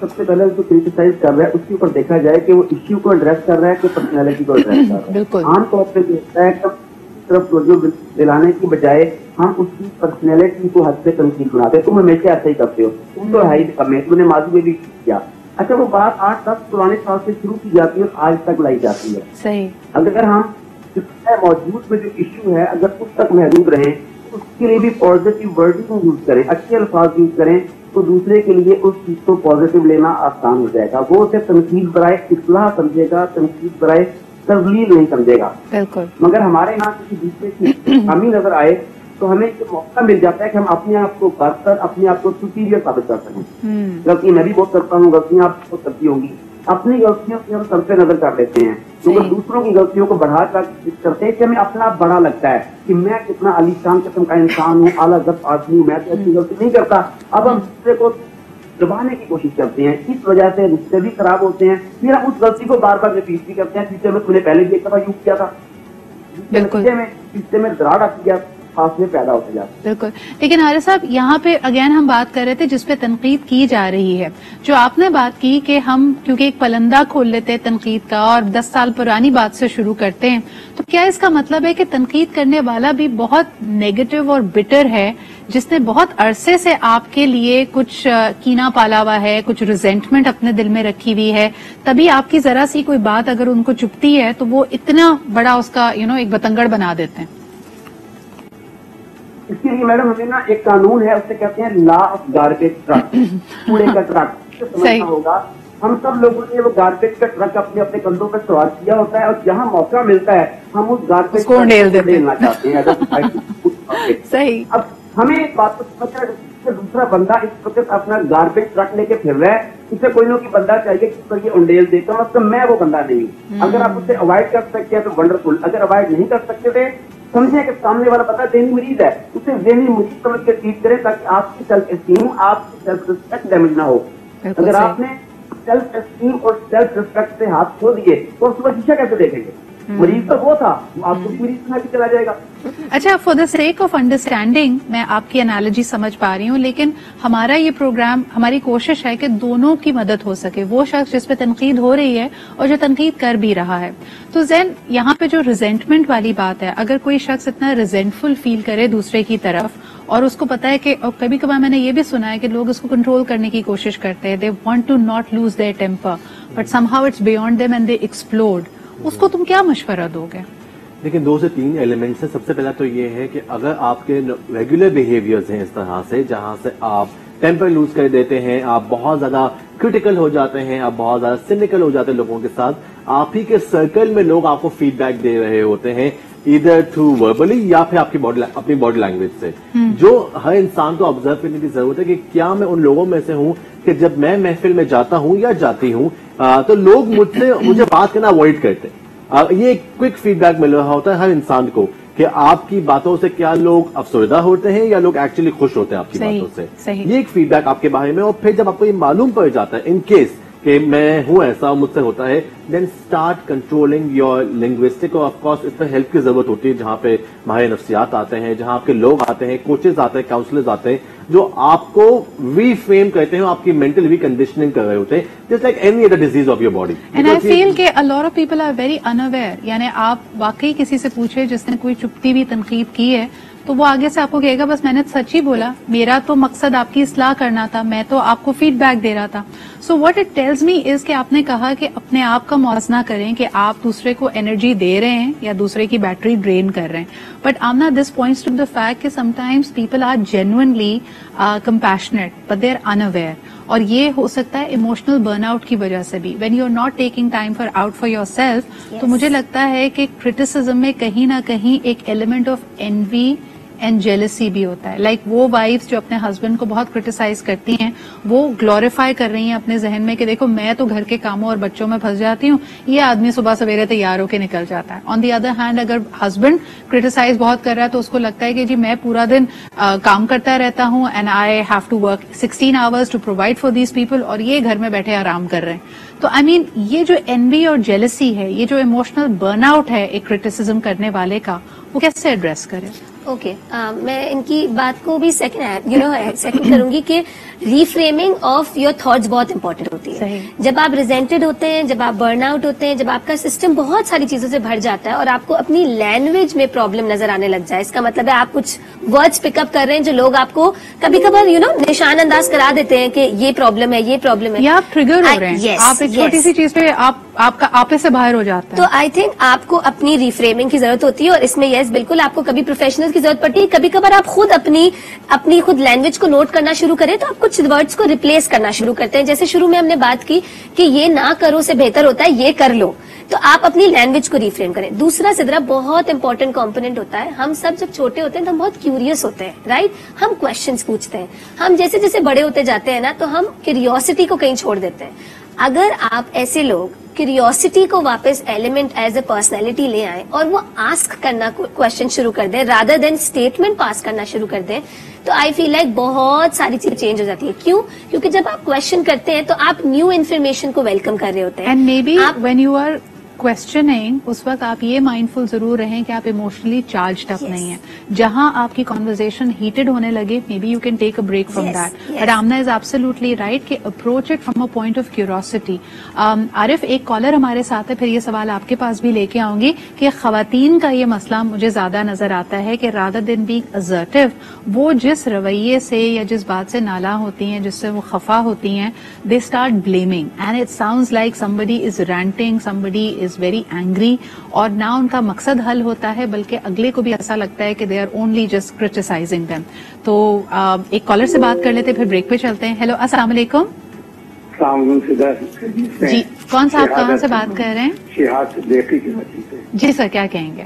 سب سے پہلے جو کرٹیسائز کر رہا ہے اس کے اوپر دیکھا جائے کہ وہ ایشو کو ایڈریس کر رہا ہے کہ پرسنالٹی کو ایڈریس کر رہا ہے. عام طور پہ جو ہوتا ہے کہ طرف توجہ دلانے کی بجائے ہم اس کی پرسنالٹی کو حد سے تنقید بناتے ہیں. تم ہمیشہ ایسا ہی کرتے ہو, تم تو ہے ہی کم ہے, تم نے ماضی میں بھی کیا. اچھا وہ بات 8-10 پرانے سال سے شروع کی جاتی ہے اور آج تک لائی جاتی ہے. صحیح. اگر ہم موجود میں جو ایشو ہے اگر اس تک محدود رہیں, اس کے لیے بھی پازیٹیو ورڈنگ یوز کریں, اچھے الفاظ یوز کریں, تو دوسرے کے لیے اس چیز کو پازیٹیو لینا آسان ہو جائے گا. وہ اسے تنقید برائے اصلاح سمجھے گا, تنقید برائے تبلیغ نہیں سمجھے گا. بالکل. مگر ہمارے یہاں کسی دوسرے کی خامی نظر آئے تو ہمیں ایک موقع مل جاتا ہے کہ ہم اپنے آپ کو برتر, اپنے آپ کو سپیریئر ثابت کر سکیں. غلطی میں بھی بہت کرتا ہوں, غلطیاں آپ کو کرتی ہوں گی. اپنی غلطیوں سے ہم سب سے نظر کر لیتے ہیں, کیونکہ دوسروں کی غلطیوں کو بڑھا کر کرتے ہیں کہ ہمیں اپنا آپ بڑا لگتا ہے کہ میں کتنا عالی شان قسم کا انسان ہوں, اعلیٰ ضبط آدمی ہوں, میں تو ایسی غلطی نہیں کرتا. اب ہم دوسرے کو دبانے کی کوشش کرتے ہیں, اس وجہ سے رشتے بھی خراب ہوتے ہیں. پھر ہم اس غلطی کو بار بار ریپیٹ بھی کرتے ہیں, پیچھے میں تم نے پہلے بھی ایک دفعہ یوز کیا تھا, پیچھے میں دراڑ آتی گیا, فاصلے پیدا ہوتے جاتے. بالکل. لیکن عارف صاحب یہاں پہ اگین ہم بات کر رہے تھے جس پہ تنقید کی جا رہی ہے, جو آپ نے بات کی کہ ہم کیونکہ ایک پلندہ کھول لیتے ہیں تنقید کا اور 10 سال پرانی بات سے شروع کرتے ہیں, تو کیا اس کا مطلب ہے کہ تنقید کرنے والا بھی بہت نیگیٹو اور بٹر ہے, جس نے بہت عرصے سے آپ کے لیے کچھ کینا پالا ہوا ہے, کچھ ریزنٹمنٹ اپنے دل میں رکھی ہوئی ہے, تبھی آپ کی ذرا سی کوئی بات اگر ان کو چپتی ہے تو وہ اتنا بڑا اس کا ایک بتنگڑ بنا دیتے ہیں. اس کے لیے میڈم ہمیں نا ایک قانون ہے, اسے کہتے ہیں لا آف گاربیج ٹرک, کوڑے کا ٹرک. سمجھنا ہوگا ہم سب لوگوں نے وہ گاربیج کا ٹرک اپنے اپنے کندھوں پر سوار کیا ہوتا ہے, اور جہاں موقع ملتا ہے ہم اس گاربیج کو ڈھیلنا چاہتے ہیں. صحیح. اب ہمیں ایک بات کو سمجھنا ہے کہ دوسرا بندہ اس وقت اپنا گاربیج ٹرک لے کے پھر رہا ہے, اسے کوئی نہ کوئی بندہ چاہیے جس پر یہ انڈیل دیتا ہوں, مطلب میں وہ بندہ نہیں ہوں. اگر آپ اسے اوائڈ کر سکتے ہیں تو ونڈرفل, اگر اوائڈ نہیں کر سکتے تھے سمجھیں کہ سامنے والا پتا ذہنی مریض ہے, اسے ذہنی مریض سمجھ کے ٹریٹ کریں تاکہ آپ کی سیلف اسٹیم, آپ کی سیلف ریسپیکٹ ڈیمیج نہ ہو. اگر آپ نے سیلف اسٹیم اور سیلف ریسپیکٹ سے ہاتھ کھو دیے تو اس کو شیشہ کیسے دیکھیں گے؟ مریض تو وہ تھا, آپ کو مریض میں بھی چلا جائے گا. اچھا, for the sake of understanding میں آپ کی انالوجی سمجھ پا رہی ہوں, لیکن ہمارا یہ پروگرام, ہماری کوشش ہے کہ دونوں کی مدد ہو سکے, وہ شخص جس پہ تنقید ہو رہی ہے اور جو تنقید کر بھی رہا ہے. تو زین یہاں پہ جو ریزنٹمنٹ والی بات ہے, اگر کوئی شخص اتنا ریزنٹفل فیل کرے دوسرے کی طرف اور اس کو پتا ہے کہ, اور کبھی کبھار میں نے یہ بھی سنا ہے کہ لوگ اس کو کنٹرول کرنے کی کوشش کرتے ہیں, they want to not lose their temper but somehow it's beyond them and they explode, اس کو تم کیا مشورہ دو گے؟ لیکن 2 سے 3 ایلیمنٹس ہیں. سب سے پہلا تو یہ ہے کہ اگر آپ کے ریگولر بیہیویئرز ہیں اس طرح سے جہاں سے آپ ٹیمپر لوز کر دیتے ہیں, آپ بہت زیادہ کرٹیکل ہو جاتے ہیں, آپ بہت زیادہ سینیکل ہو جاتے ہیں لوگوں کے ساتھ, آپ ہی کے سرکل میں لوگ آپ کو فیڈ بیک دے رہے ہوتے ہیں ادھر تھرو وربلی یا پھر آپ کی اپنی باڈی لینگویج سے, جو ہر انسان کو آبزرو کرنے کی ضرورت ہے کہ کیا میں ان لوگوں میں سے ہوں کہ جب میں محفل میں جاتا ہوں یا جاتی ہوں تو لوگ مجھے بات کرنا اوائڈ کرتے ہیں. یہ ایک کوئک فیڈ بیک مل رہا ہوتا ہے ہر انسان کو کہ آپ کی باتوں سے کیا لوگ افسردہ ہوتے ہیں یا لوگ ایکچولی خوش ہوتے ہیں آپ کی باتوں سے. یہ ایک فیڈ بیک آپ کے بارے میں, اور پھر جب آپ کو یہ معلوم پڑ جاتا ہے ان کیس کہ میں ہوں ایسا مجھ سے ہوتا ہے, then start controlling your linguistic. اور آف کورس اس میں ہیلپ کی ضرورت ہوتی ہے, جہاں پہ ماہر نفسیات آتے ہیں, جہاں آپ کے لوگ آتے ہیں, کوچز آتے ہیں, کاؤنسلرز آتے ہیں, جو آپ کو ری فریم کرتے ہیں, آپ کی مینٹل ری کنڈیشننگ کر رہے ہوتے ہیں, just like any other disease of your body. And I feel کہ a lot of people are very unaware, یعنی آپ واقعی کسی سے پوچھے جس نے کوئی چپتی ہوئی تنقید کی ہے تو وہ آگے سے آپ کو کہے گا بس میں نے سچ ہی بولا, میرا تو مقصد آپ کی اصلاح کرنا تھا, میں تو آپ کو فیڈ بیک دے رہا تھا. So what it tells me is کہ آپ نے کہا کہ اپنے آپ کا موازنہ کریں کہ آپ دوسرے کو انرجی دے رہے ہیں یا دوسرے کی بیٹری ڈرین کر رہے ہیں. But Amna this points to the fact کہ sometimes people are genuinely compassionate but they are unaware, اور یہ ہو سکتا ہے ایموشنل برن آؤٹ کی وجہ سے بھی. When you are not taking time for out for yourself, تو مجھے لگتا ہے کہ کرٹیسزم میں کہیں نہ کہیں ایک element of Anvi and jealousy بھی ہوتا ہے. لائک وہ وائفز جو اپنے ہسبینڈ کو بہت کرٹیسائز کرتی ہیں, وہ گلوریفائی کر رہی ہیں اپنے ذہن میں کہ دیکھو میں تو گھر کے کاموں اور بچوں میں پھنس جاتی ہوں, یہ آدمی صبح سویرے تیار ہو کے نکل جاتا ہے. آن دی ادر ہینڈ اگر ہسبینڈ کرٹیسائز بہت کر رہا ہے تو اس کو لگتا ہے کہ جی میں پورا دن کام کرتا رہتا ہوں and I have to work 16 hours to provide for these people, اور یہ گھر میں بیٹھے آرام کر رہے ہیں. تو آئی مین یہ جو انوی اور جیلسی ہے, یہ جو ایموشنل برن آؤٹ ہے ایک کرٹیسزم کرنے والے کا, وہ کیسے ایڈریس کرے؟ اوکے میں ان کی بات کو بھی سیکنڈ کروں گی کہ ریفریمنگ آف یور تھاٹس بہت امپورٹنٹ ہوتی ہے. جب آپ ریزینٹڈ ہوتے ہیں, جب آپ برن آؤٹ ہوتے ہیں, جب آپ کا سسٹم بہت ساری چیزوں سے بھر جاتا ہے اور آپ کو اپنی لینگویج میں پرابلم نظر آنے لگ جائے, اس کا مطلب ہے آپ کچھ ورڈز پک اپ کر رہے ہیں جو لوگ آپ کو کبھی کبھار نشان انداز کرا دیتے ہیں کہ یہ پرابلم ہے, یہ پرابلم ہے, یا آپ ٹریگر ہو رہے ہیں, آپ ایک چھوٹی سی چیز پہ آپ کا آپے سے باہر ہو جاتا ہے. تو آئی تھنک آپ کو اپنی ریفریمنگ کی ضرورت ہوتی ہے, اور اس میں یس بالکل آپ کو کبھی پروفیشنل کی ضرورت پڑتی ہے, کبھی کبھار آپ خود اپنی خود لینگویج کو نوٹ کرنا شروع کریں تو آپ کچھ ورڈز کو ریپلیس کرنا شروع کرتے ہیں. جیسے شروع میں ہم نے بات کی کہ یہ نہ کرو سے بہتر ہوتا ہے یہ کر لو, تو آپ اپنی لینگویج کو ریفریم کریں. دوسرا سدرا بہت امپورٹنٹ کمپوننٹ ہوتا ہے, ہم سب جب چھوٹے ہوتے ہیں تو ہم بہت کیوریس ہوتے ہیں, رائٹ, ہم کوشچنس پوچھتے ہیں. ہم جیسے جیسے بڑے ہوتے جاتے ہیں نا تو ہم کیوریوسٹی کو کہیں چھوڑ دیتے ہیں. اگر آپ ایسے لوگ کیوریوسٹی کو واپس ایلیمنٹ ایز اے پرسنالٹی لے آئیں اور وہ آسک کرنا کوشچن شروع کر دیں رادر دین اسٹیٹمنٹ پاس کرنا شروع کر دیں, تو آئی فیل لائک بہت ساری چیزیں چینج ہو جاتی ہے. کیوں؟ کیونکہ جب آپ کوشچن کرتے ہیں تو آپ نیو انفارمیشن کو ویلکم کر رہے ہوتے ہیں. And maybe when you are questioning اس وقت آپ یہ مائنڈفل ضرور رہیں کہ آپ ایموشنلی چارجڈ اپ نہیں ہیں. جہاں آپ کی کانورزیشن ہیٹڈ ہونے لگے maybe you can take a break from that. But Amna is absolutely right کہ approach it from a point of curiosity. Arif ایک کالر ہمارے ساتھ ہے, پھر یہ سوال آپ کے پاس بھی لے کے آؤں گی کہ خواتین کا یہ مسئلہ مجھے زیادہ نظر آتا ہے کہ رادر دین بینگ assertive وہ جس رویے سے یا جس بات سے نالاں ہوتی ہیں, جس سے وہ خفا ہوتی ہیں, they start blaming and it sounds like somebody is ranting, somebody is very angry, اور نہ ان کا مقصد حل ہوتا ہے بلکہ اگلے کو بھی ایسا لگتا ہے کہ they are only just criticizing them. تو ایک کالر سے بات کر لیتے پھر بریک پہ چلتے ہیں. ہیلو, السلام علیکم. السلام علیکم. جی کون صاحب کہاں سے بات کر رہے ہیں؟ شہاد صدیقی کی وجہ سے. جی سر, کیا کہیں گے؟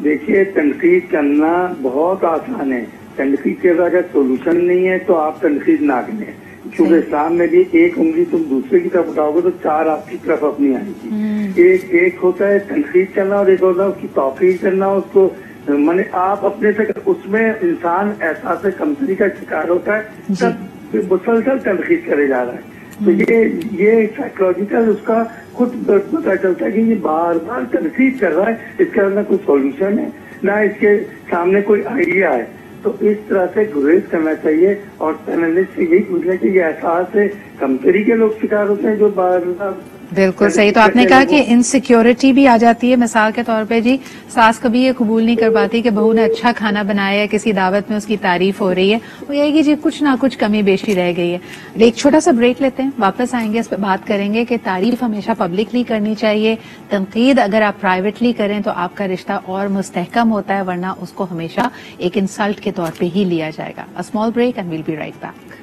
دیکھیے تنقید کرنا بہت آسان ہے, تنقید کے اگر سولوشن نہیں ہے تو آپ تنقید نہ کریں, کیونکہ اسلام میں بھی ایک انگلی تم دوسرے کی طرف اٹھاؤ گے تو چار آپ کی طرف اپنی آئے گی. ایک ہوتا ہے تنقید کرنا اور ایک ہوتا ہے اس کی توقیر کرنا, اس کو مانے آپ اپنے سے اس میں انسان احساس کمتری کا شکار ہوتا ہے, تب مسلسل تنقید کرے جا رہا ہے. تو یہ سائیکولوجیکل اس کا خود پتا چلتا ہے کہ یہ بار بار تنقید کر رہا ہے, اس کا نہ کوئی سولوشن ہے نہ اس کے سامنے کوئی آئیڈیا ہے. تو اس طرح سے گریز کرنا چاہیے اور پینلسٹ سے یہی پوچھنا کہ یہ احساس سے کمتری کے لوگ شکار ہوتے ہیں جو بار بار. بالکل صحیح. تو آپ نے کہا کہ انسیکیورٹی بھی آ جاتی ہے. مثال کے طور پہ جی ساس کبھی یہ قبول نہیں کر پاتی کہ بہو نے اچھا کھانا بنایا ہے, کسی دعوت میں اس کی تعریف ہو رہی ہے, وہ یہ کہ جی کچھ نہ کچھ کمی بیشی رہ گئی ہے. ایک چھوٹا سا بریک لیتے ہیں, واپس آئیں گے, اس پہ بات کریں گے کہ تعریف ہمیشہ پبلکلی کرنی چاہیے, تنقید اگر آپ پرائیویٹلی کریں تو آپ کا رشتہ اور مستحکم ہوتا ہے, ورنہ اس کو ہمیشہ ایک انسلٹ کے طور پہ ہی لیا جائے گا. Small break and we'll be right back.